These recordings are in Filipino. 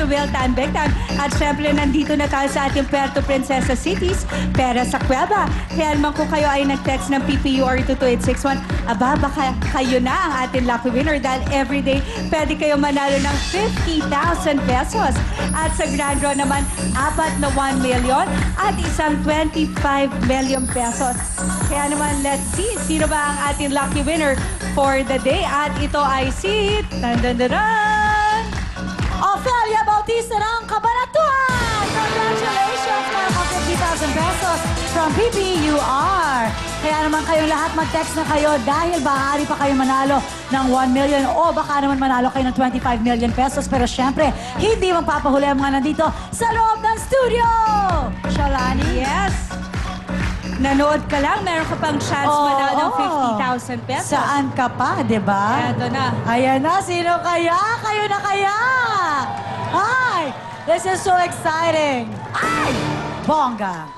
to Wiltan Bigtan. At syempre, nandito na tayo sa ating Puerto Princesa Cities, Pera sa Cueva. Kaya naman kung kayo ay nag-text ng PPUR 22861, aba, baka kayo na ang ating lucky winner dahil everyday pwede kayo manalo ng 50,000 pesos. At sa grand draw naman, 4 na 1 million at isang 25 million pesos. Kaya naman, let's see, sino ba ang ating lucky winner for the day? At ito ay si... Dandandaran! Ofelia Bautista ng Cabanatuan! Congratulations! Meron kang 50,000 pesos from PPUR. Kaya naman kayong lahat mag-text na kayo dahil bahari pa kayo manalo ng 1 million o baka naman manalo kayo ng 25 million pesos. Pero syempre, hindi magpapahuli ang mga nandito sa loob ng studio! Shalani? Yes! Nanood ka lang, meron ka pang chance manalo ng 50,000 pesos. Saan ka pa, di ba? Eto na. Ayan na, sino kaya? Kayo na kaya? Hi! This is so exciting! Ay! Bongga!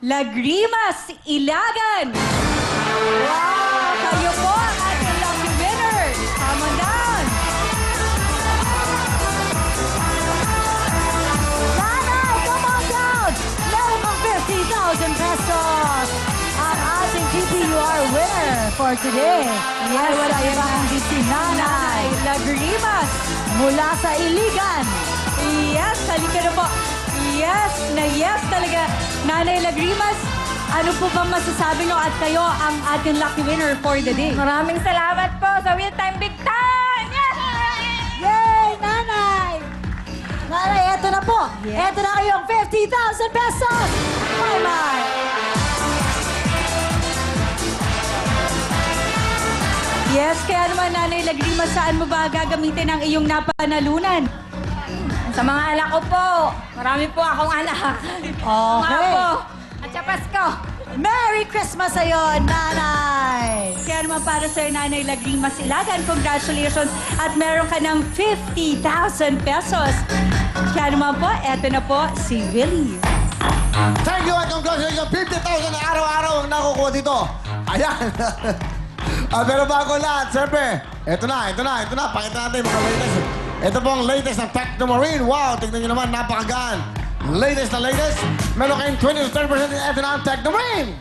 Lagrimas Ilagan! Wow! Kayo po ang ating lucky winner! Come on down! Nanay, come on down! Meron kang 50,000 pesos! Ang ating PPUR winner for today. Ay, wala iba hindi si Nanay. Lagrimas! Mula sa Iligan. Yes, halika na po. Yes, na yes talaga. Nanay Lagrimas, ano po bang masasabi nyo at kayo ang ating lucky winner for the day? Maraming salamat po sa Will Time Big Time! Yes! Yay, Nanay! Nanay, eto na po. Yes. Eto na kayong 50,000 pesos. My. Yes, kaya naman Nanay Lagrimas, saan mo ba gagamitin ang iyong napanalunan? Sa mga anak ko po, marami po akong anak. Mga Okay. po, at sa Pasko. Merry Christmas sa'yo, Nanay! Kaya naman para sa Nanay Lagrimas Ilagan, congratulations at meron ka ng 50,000 pesos. Kaya naman po, eto na po si Willie. Thank you at congratulations. 50,000 na araw-araw ang nakukuha dito. Ayan. Pero bago lahat, siyempre, ito na. Pakita natin mga latest. Ito po ang latest ng Technomarine. Wow, tignan nyo naman, napakagaan. Latest na latest. Meron kayong 20 to 30%. Ito na ang Technomarine.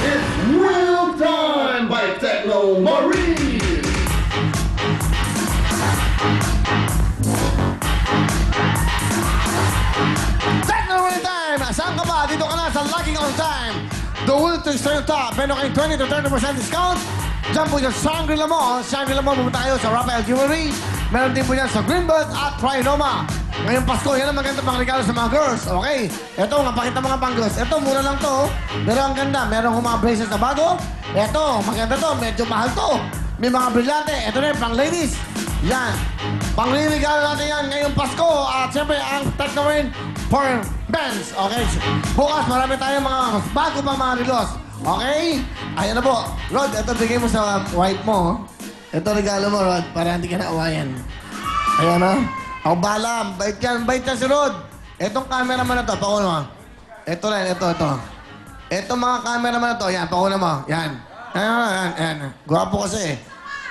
It's Real Time by Techno Marine. Technomarine time! Saan ka ba? Dito ka na sa Laging On Time. The will to stay on top. Meron kayong 20 to 30% discount. Diyan po dyan sa Shangri-La Mall. Shangri-La Mall, pumunta kayo sa Raphael Jewelry. Meron din po dyan sa Greenbelt at Trinoma. Ngayong Pasko, yan ang maganda pang regalo sa mga girls. Okay? Ito, mapakita mga pang girls. Ito, mura lang to. Pero ang ganda. Meron kong mga bracelets na bago. Ito, maganda to. Medyo mahal to. May mga brilyante. Ito na yung pang ladies. Yan. Pangririgalo natin yan ngayong Pasko. At siyempre, ang Technomarine for Benz. Okay? Bukas, marami tayong mga bago pang mga relos. Okay? Ayan na po. Rod, ito bigay mo sa wife mo. Ito regalo mo, Rod, para hindi ka naawayan. Ayan na. Ako bahala. Bait yan si Rod. Etong cameraman na to, pakuna mo. Ito rin, ito. Etong mga cameraman na to, yan, pakuna mo. Yan. Yan. Gwapo kasi.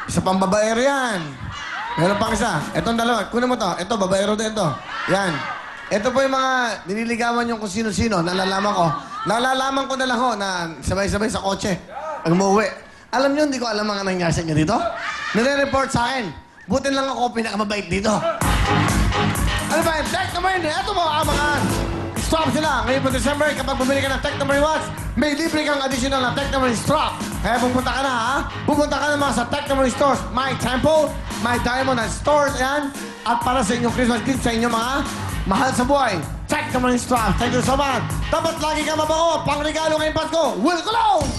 Isa pang babaero yan. Meron pang isa. Etong dalawa. Kunin mo to. Ito, babaero din to. Yan. Ito po yung mga nililigawan yung kung sino-sino. Nalalaman ko na lang ho na sabay-sabay sa kotse. Pag umuwi. Alam nyo, hindi ko alam mga nangyari sa inyo dito. Nire-report sa akin. Buti lang ako pinakamabait dito. Ano ba yung Technomarine? Ito mo ang mga strap sila. Ngayon po December, kapag bumili ka ng Technomarine watch, may libre kang additional na Technomarine strap. Kaya pumunta ka na, ha? Pumunta ka naman sa Technomarine stores. My Temple, My Diamond and stores, yan. At para sa inyong Christmas gift sa inyong mga mahal sa buhay. Technomarine strap. Thank you so much. Dapat lagi ka mabango. Pang regalo ngayong Pasko, Will Cologne!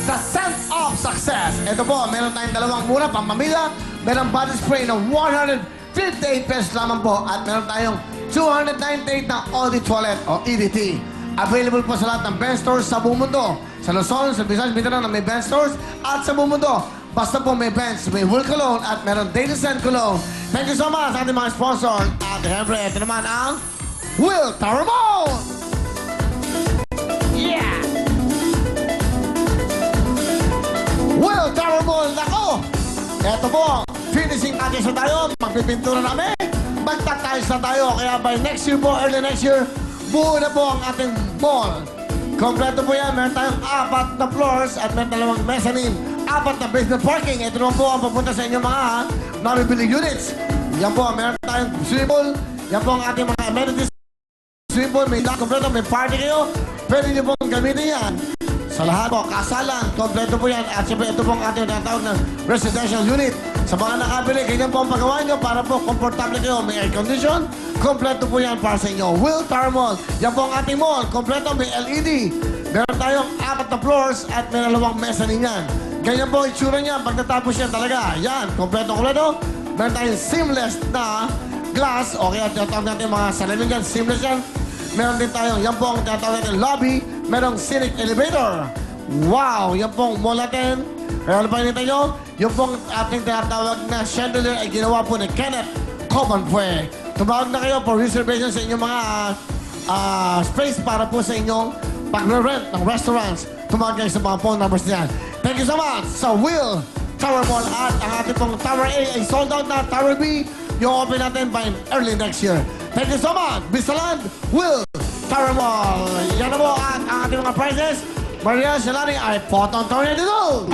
The Scent of Success. Ito po, meron tayong dalawang mura, pampamilya. Meron body spray na 158 pesos lamang po. At meron tayong 298 na Audi Toilet o EDT. Available po sa lahat ng Benz stores sa buong mundo. Sa Luzon, sa Visayas, Mindanao na may Benz stores. At sa buong mundo, basta po may Benz, may Will Cologne at meron Daily Scent Cologne. Thank you so much sa ating mga sponsor. At siyempre, ito naman ang Will Taramon! Yeah! Will Taramon, nako! Ito po, Magpifinishing touches na tayo. Magpipintura na kami. Magtatiles na tayo. Kaya by next year po, early next year, buo na po ang ating mall. Kompleto po yan. Meron tayong 4 na floors at meron 2 mezzanine. 4 na basement parking. Ito naman po ang papunta sa inyong mga nabibili units. Yan po, meron tayong swimming pool. Yan po ang ating mga amenities. Swimming pool, may kompleto, may party kayo. Pwede niyo pong gamitin yan. Sa lahat po, kasalan, kompleto po yan. At siyempre, ito po ang ating tinatawag na residential unit. Sa mga nakabili, ganyan po ang paggawa nyo para po komportable kayo. May air condition, kompleto po yan para sa inyo. Will Tower Mall, yan po ang ating mall. Kompleto, may LED. Meron tayong 4 na floors at may 2 mezzanine yan. Ganyan po ang itsura niya. Pag natapos yan talaga, yan, kompleto. Meron tayong seamless na glass. O kaya tinatawag natin mga salamin yan, seamless yan. Meron din tayong, yan po ang tinatawag natin lobby. Merong scenic elevator. Wow! Yan pong mall natin. Kaya ano pa hinintay nyo? Yung pong ating tinatawag na chandelier ay ginawa po ni Kenneth Comanpue. Tumawag na kayo for reservation sa inyong mga space para po sa inyong pagre-rent ng restaurants. Tumawag kayo sa mga phone numbers niyan. Thank you so much sa Will Tower Mall at ang ating pong Tower A ay sold out na. Tower B, yung open natin by early next year. Thank you so much. Bisalan, Will Tower Mall. Yan na po ang ating mga prizes. Maria Shalani ay Photon Tornado 2.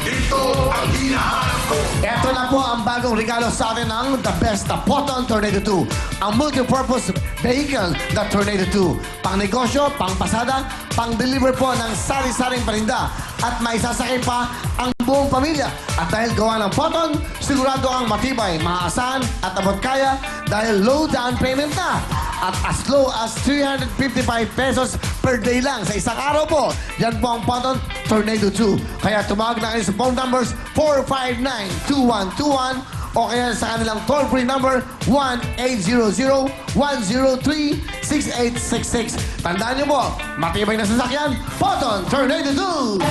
Ito ang hinahanap ko. Ito na po ang bagong regalo sa atin ng The Best na Photon Tornado 2. Ang multi-purpose vehicle na Tornado 2. Pang negosyo, pang pasada, pang deliver po ng sari-saring paninda. At may sasakay pa ang buong pamilya. At dahil gawa ng Photon, sigurado ang matibay, maaasahan at abot kaya dahil low down payment na. At as low as 355 pesos per day lang sa isang araw po. Yan po ang Photon Tornado 2. Kaya tumawag na kayo sa phone numbers 459-2121 o kaya sa kanilang toll-free number 1-800-103-6866. Tandaan niyo po, matibay na sasakyan, Photon Tornado 2!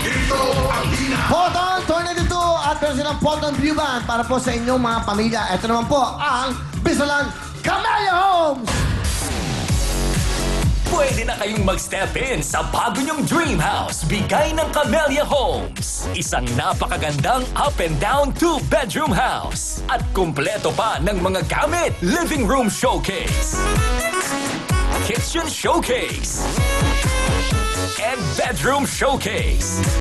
Ito ang hinahanap. Photon Tornado 2 at meron silang Photon View Band para po sa inyong mga pamilya. Ito naman po ang Bisalan Camellia Homes! Pwede na kayong mag-step in sa bago niyong dream house, bigay ng Camellia Homes. Isang napakagandang up and down 2-bedroom house. At kumpleto pa ng mga gamit. Living room showcase, kitchen showcase, and bedroom showcase.